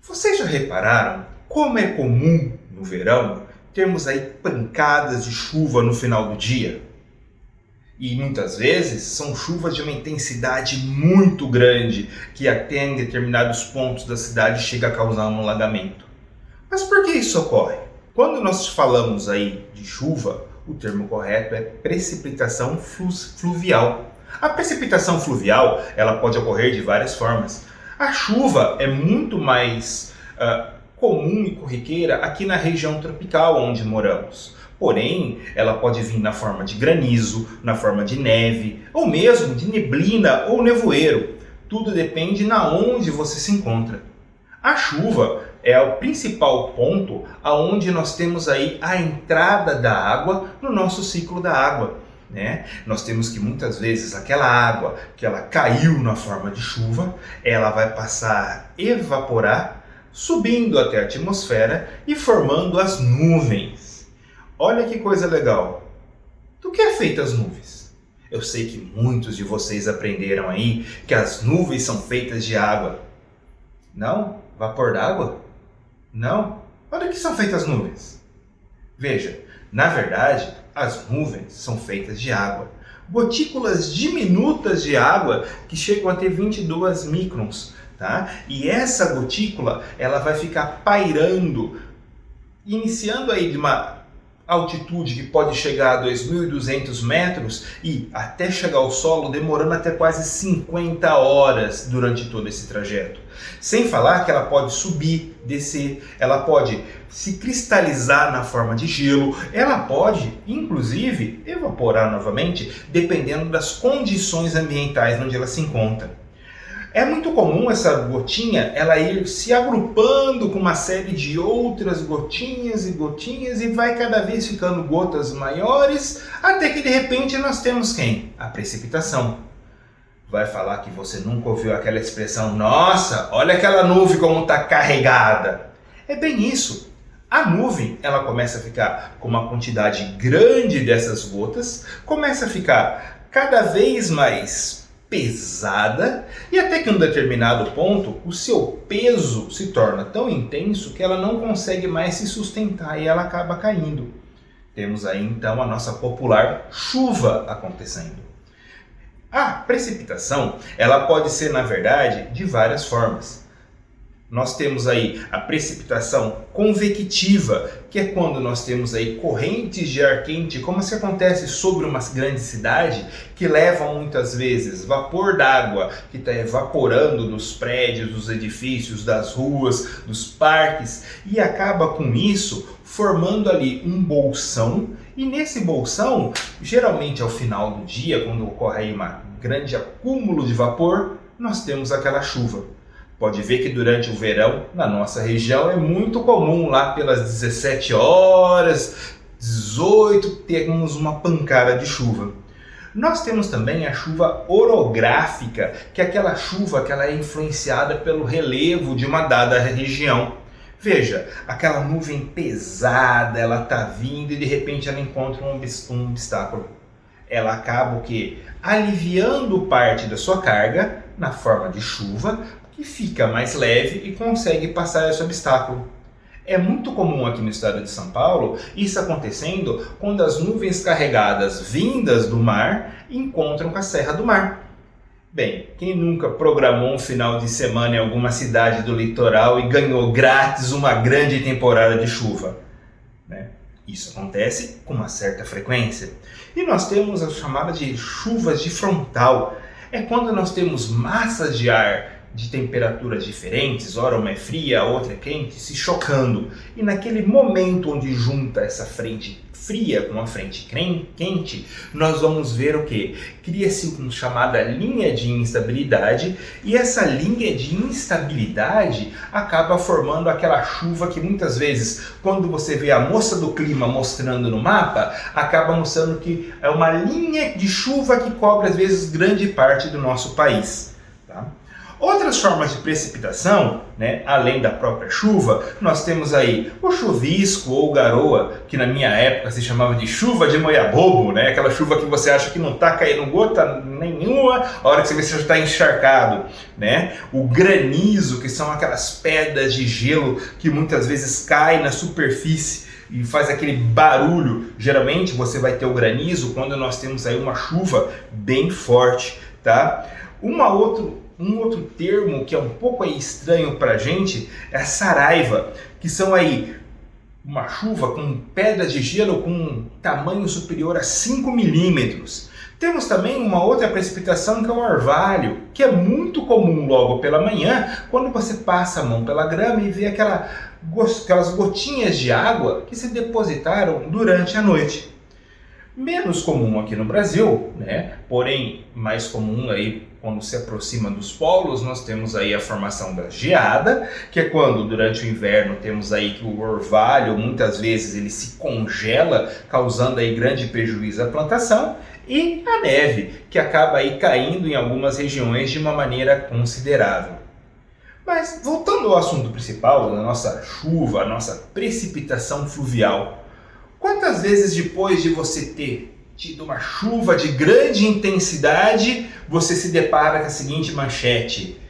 Vocês já repararam como é comum no verão termos aí pancadas de chuva no final do dia? E muitas vezes são chuvas de uma intensidade muito grande que até em determinados pontos da cidade chega a causar um alagamento. Mas por que isso ocorre? Quando nós falamos aí de chuva, o termo correto é precipitação fluvial. A precipitação fluvial ela pode ocorrer de várias formas. A chuva é muito mais comum e corriqueira aqui na região tropical onde moramos. Porém, ela pode vir na forma de granizo, na forma de neve, ou mesmo de neblina ou nevoeiro. Tudo depende na onde você se encontra. A chuva é o principal ponto aonde nós temos aí a entrada da água no nosso ciclo da água. Nós temos que muitas vezes aquela água que ela caiu na forma de chuva, ela vai passar a evaporar, subindo até a atmosfera e formando as nuvens. Olha que coisa legal! Do que é feita as nuvens? Eu sei que muitos de vocês aprenderam aí que as nuvens são feitas de água. Não? Vapor d'água? Não? Olha o que são feitas as nuvens. Veja, na verdade, as nuvens são feitas de água. Gotículas diminutas de água que chegam a ter 22 microns. Tá? E essa gotícula ela vai ficar pairando, iniciando aí de uma altitude que pode chegar a 2.200 metros e até chegar ao solo, demorando até quase 50 horas durante todo esse trajeto. Sem falar que ela pode subir, descer, ela pode se cristalizar na forma de gelo, ela pode, inclusive, evaporar novamente, dependendo das condições ambientais onde ela se encontra. É muito comum essa gotinha ela ir se agrupando com uma série de outras gotinhas e vai cada vez ficando gotas maiores, até que de repente nós temos quem? A precipitação. Vai falar que você nunca ouviu aquela expressão, nossa, olha aquela nuvem como está carregada. É bem isso. A nuvem ela começa a ficar com uma quantidade grande dessas gotas, começa a ficar cada vez mais pesada e até que em um determinado ponto o seu peso se torna tão intenso que ela não consegue mais se sustentar e ela acaba caindo. Temos aí então a nossa popular chuva acontecendo. A precipitação ela pode ser na verdade de várias formas. Nós temos aí a precipitação convectiva, que é quando nós temos aí correntes de ar quente, como se acontece sobre uma grande cidade, que levam muitas vezes vapor d'água que está evaporando dos prédios, dos edifícios, das ruas, dos parques, e acaba com isso formando ali um bolsão, e nesse bolsão, geralmente ao final do dia, quando ocorre aí um grande acúmulo de vapor, nós temos aquela chuva. Pode ver que durante o verão, na nossa região, é muito comum lá pelas 17 horas, 18, termos uma pancada de chuva. Nós temos também a chuva orográfica, que é aquela chuva que ela é influenciada pelo relevo de uma dada região. Veja, aquela nuvem pesada, ela está vindo e de repente ela encontra um obstáculo. Ela acaba o quê? Aliviando parte da sua carga na forma de chuva, que fica mais leve e consegue passar esse obstáculo. É muito comum aqui no estado de São Paulo isso acontecendo quando as nuvens carregadas vindas do mar encontram com a Serra do Mar. Bem, quem nunca programou um final de semana em alguma cidade do litoral e ganhou grátis uma grande temporada de chuva? Isso acontece com uma certa frequência. E nós temos a chamada de chuvas de frontal. É quando nós temos massas de ar de temperaturas diferentes, ora uma é fria, a outra é quente, se chocando. E naquele momento onde junta essa frente fria com a frente quente, nós vamos ver o que? Cria-se uma chamada linha de instabilidade, e essa linha de instabilidade acaba formando aquela chuva que muitas vezes, quando você vê a moça do clima mostrando no mapa, acaba mostrando que é uma linha de chuva que cobre às vezes grande parte do nosso país. Tá? Outras formas de precipitação, né, além da própria chuva, nós temos aí o chuvisco ou garoa, que na minha época se chamava de chuva de moiabobo, né, aquela chuva que você acha que não está caindo gota nenhuma, a hora que você vê você já está encharcado, né? O granizo, que são aquelas pedras de gelo que muitas vezes caem na superfície e faz aquele barulho. Geralmente você vai ter o granizo quando nós temos aí uma chuva bem forte, tá? Um outro termo que é um pouco aí estranho pra gente é a saraiva, que são aí uma chuva com pedras de gelo com um tamanho superior a 5 milímetros. Temos também uma outra precipitação que é o orvalho, que é muito comum logo pela manhã, quando você passa a mão pela grama e vê aquelas gotinhas de água que se depositaram durante a noite. Menos comum aqui no Brasil, né? Porém mais comum aí quando se aproxima dos polos, nós temos aí a formação da geada, que é quando durante o inverno temos aí que o orvalho muitas vezes ele se congela, causando aí grande prejuízo à plantação, e a neve, que acaba aí caindo em algumas regiões de uma maneira considerável. Mas voltando ao assunto principal, da nossa chuva, a nossa precipitação fluvial, quantas vezes depois de você ter tido uma chuva de grande intensidade, você se depara com a seguinte manchete: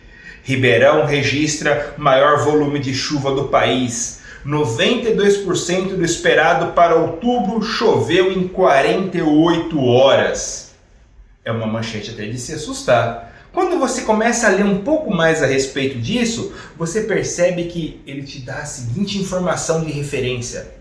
Ribeirão registra maior volume de chuva do país. 92% do esperado para outubro choveu em 48 horas. É uma manchete até de se assustar. Quando você começa a ler um pouco mais a respeito disso, você percebe que ele te dá a seguinte informação de referência: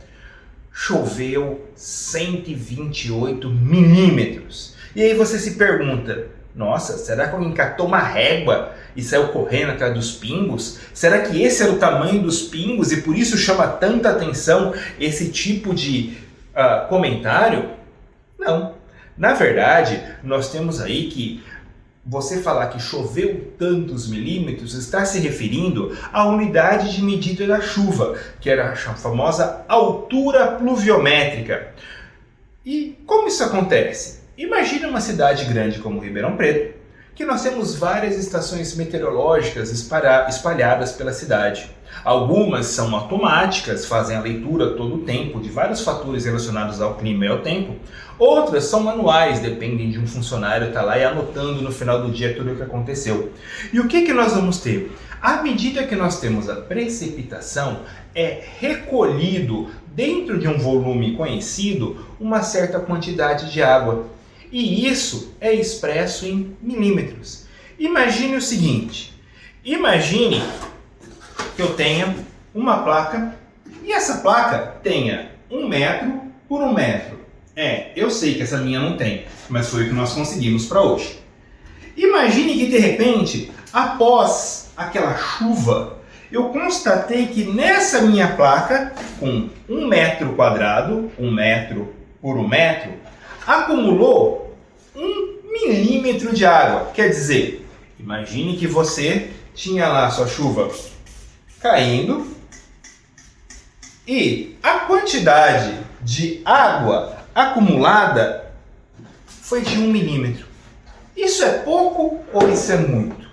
choveu 128 milímetros. E aí você se pergunta: nossa, será que alguém catou uma régua e saiu correndo atrás dos pingos? Será que esse era o tamanho dos pingos e por isso chama tanta atenção esse tipo de comentário? Não. Na verdade, nós temos aí que você falar que choveu tantos milímetros está se referindo à unidade de medida da chuva, que era a famosa altura pluviométrica. E como isso acontece? Imagine uma cidade grande como Ribeirão Preto, que nós temos várias estações meteorológicas espalhadas pela cidade. Algumas são automáticas, fazem a leitura todo o tempo de vários fatores relacionados ao clima e ao tempo. Outras são manuais, dependem de um funcionário estar lá e anotando no final do dia tudo o que aconteceu. E o que nós vamos ter? À medida que nós temos a precipitação, é recolhido dentro de um volume conhecido uma certa quantidade de água. E isso é expresso em milímetros. Imagine o seguinte: imagine que eu tenha uma placa e essa placa tenha 1 metro por 1 metro. Eu sei que essa minha não tem, mas foi o que nós conseguimos para hoje. Imagine que de repente, após aquela chuva, eu constatei que nessa minha placa, com 1 metro quadrado, 1 metro por 1 metro, acumulou 1 milímetro de água. Quer dizer, imagine que você tinha lá a sua chuva caindo e a quantidade de água acumulada foi de 1 milímetro. Isso é pouco ou isso é muito?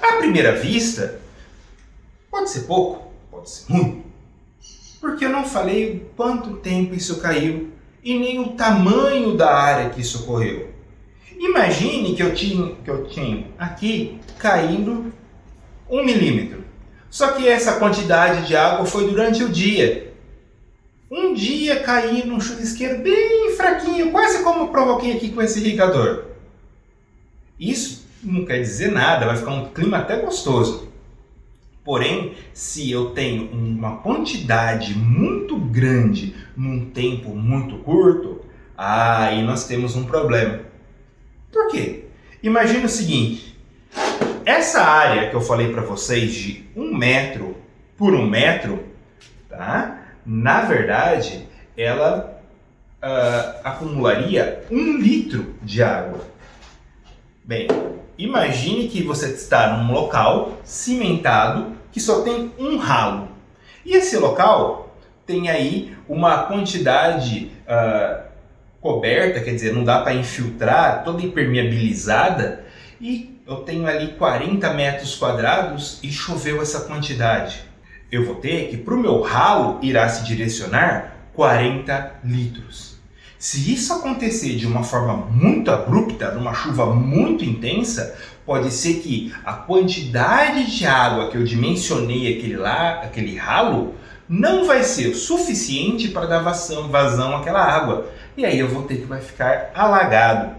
À primeira vista, pode ser pouco, pode ser muito, porque eu não falei quanto tempo isso caiu e nem o tamanho da área que isso ocorreu. Imagine que eu tinha aqui caindo 1 milímetro. Só que essa quantidade de água foi durante o dia. Um dia caí num chuvisqueiro bem fraquinho, quase como eu provoquei aqui com esse irrigador. Isso não quer dizer nada, vai ficar um clima até gostoso. Porém, se eu tenho uma quantidade muito grande num tempo muito curto, aí nós temos um problema. Por quê? Imagina o seguinte: essa área que eu falei para vocês de 1 metro por 1 metro, tá? Na verdade, ela acumularia 1 litro de água. Bem, imagine que você está num local cimentado que só tem um ralo. E esse local tem aí uma quantidade coberta, quer dizer, não dá para infiltrar, toda impermeabilizada, e eu tenho ali 40 metros quadrados e choveu essa quantidade. Eu vou ter que, para o meu ralo, irá se direcionar 40 litros. Se isso acontecer de uma forma muito abrupta, numa chuva muito intensa, pode ser que a quantidade de água que eu dimensionei aquele ralo não vai ser o suficiente para dar vazão àquela água. E aí eu vou ter que vai ficar alagado.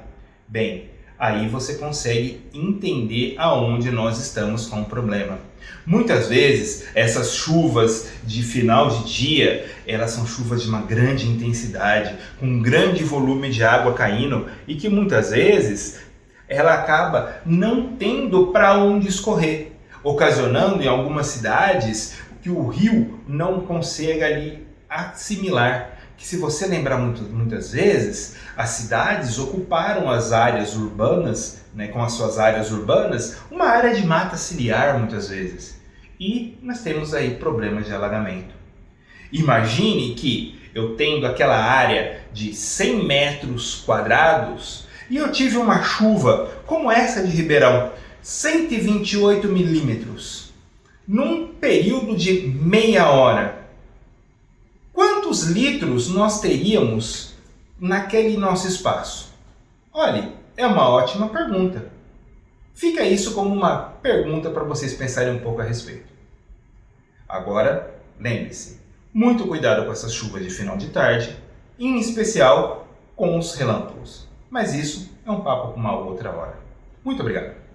Bem, aí você consegue entender aonde nós estamos com o problema. Muitas vezes, essas chuvas de final de dia, elas são chuvas de uma grande intensidade, com um grande volume de água caindo e que muitas vezes ela acaba não tendo para onde escorrer, ocasionando em algumas cidades que o rio não consegue ali assimilar. Que se você lembrar muitas vezes, as cidades ocuparam as áreas urbanas, com as suas áreas urbanas, uma área de mata ciliar muitas vezes. E nós temos aí problemas de alagamento. Imagine que eu tendo aquela área de 100 metros quadrados e eu tive uma chuva como essa de Ribeirão, 128 milímetros, num período de meia hora. Quantos litros nós teríamos naquele nosso espaço? Olha, é uma ótima pergunta. Fica isso como uma pergunta para vocês pensarem um pouco a respeito. Agora, lembre-se, muito cuidado com essas chuvas de final de tarde, em especial com os relâmpagos. Mas isso é um papo para uma outra hora. Muito obrigado.